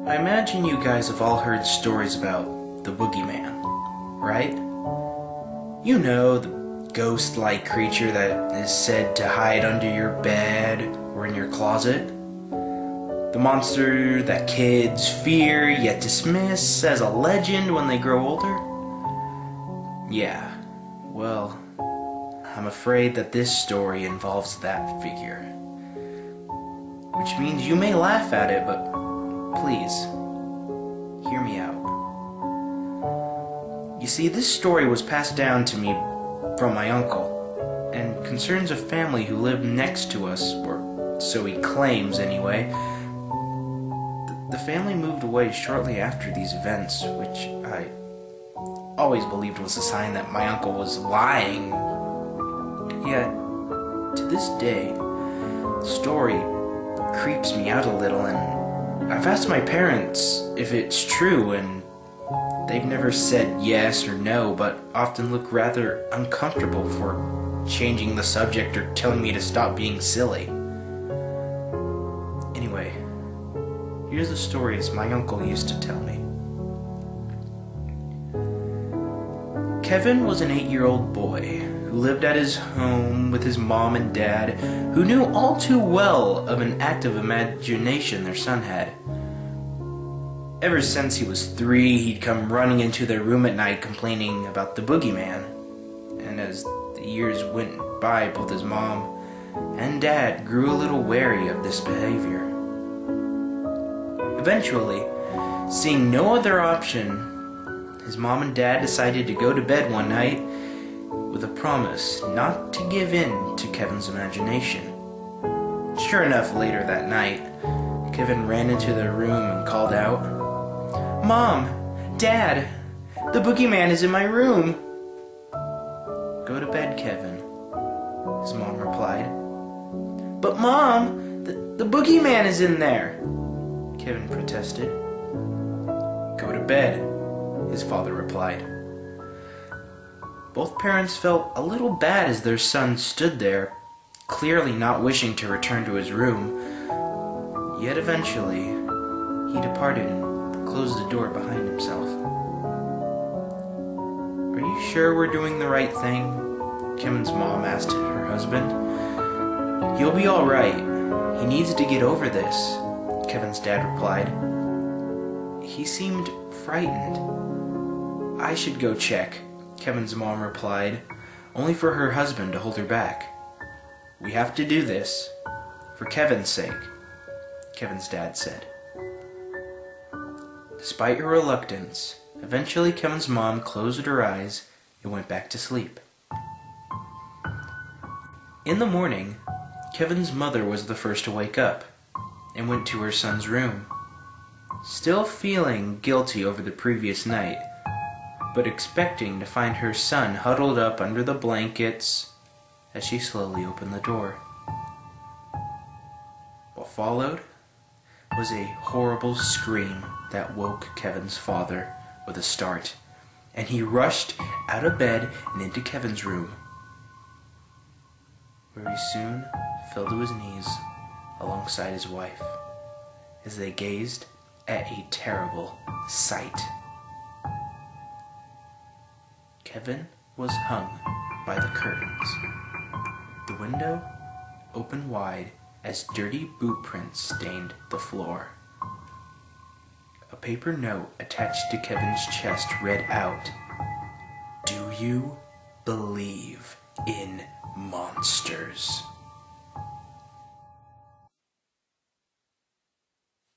I imagine you guys have all heard stories about the Boogeyman, right? You know, the ghost-like creature that is said to hide under your bed or in your closet. The monster that kids fear yet dismiss as a legend when they grow older. Yeah, well, I'm afraid that this story involves that figure. Which means you may laugh at it, but please, hear me out. You see, this story was passed down to me from my uncle, and concerns a family who lived next to us, or so he claims anyway. The family moved away shortly after these events, which I always believed was a sign that my uncle was lying. Yet, to this day, the story creeps me out a little, and I've asked my parents if it's true, and they've never said yes or no, but often look rather uncomfortable for changing the subject or telling me to stop being silly. Anyway, here's the stories my uncle used to tell me. Kevin was an 8-year-old boy who lived at his home with his mom and dad, who knew all too well of an active imagination their son had. Ever since he was 3, he'd come running into their room at night complaining about the Boogeyman. And as the years went by, both his mom and dad grew a little wary of this behavior. Eventually, seeing no other option, his mom and dad decided to go to bed one night with a promise not to give in to Kevin's imagination. Sure enough, later that night, Kevin ran into their room and called out, "Mom! Dad! The Boogeyman is in my room!" "Go to bed, Kevin," his mom replied. "But Mom, the Boogeyman is in there!" Kevin protested. "Go to bed," his father replied. Both parents felt a little bad as their son stood there, clearly not wishing to return to his room. Yet eventually, he departed and closed the door behind himself. "Are you sure we're doing the right thing?" Kevin's mom asked her husband. "He'll be all right. He needs to get over this," Kevin's dad replied. He seemed frightened. "I should go check," Kevin's mom replied, only for her husband to hold her back. "We have to do this, for Kevin's sake," Kevin's dad said. Despite her reluctance, eventually Kevin's mom closed her eyes and went back to sleep. In the morning, Kevin's mother was the first to wake up and went to her son's room. Still feeling guilty over the previous night, but expecting to find her son huddled up under the blankets as she slowly opened the door. What followed was a horrible scream that woke Kevin's father with a start, and he rushed out of bed and into Kevin's room, where he soon fell to his knees alongside his wife as they gazed at a terrible sight. Kevin was hung by the curtains. The window opened wide as dirty boot prints stained the floor. A paper note attached to Kevin's chest read out, "Do you believe in monsters?"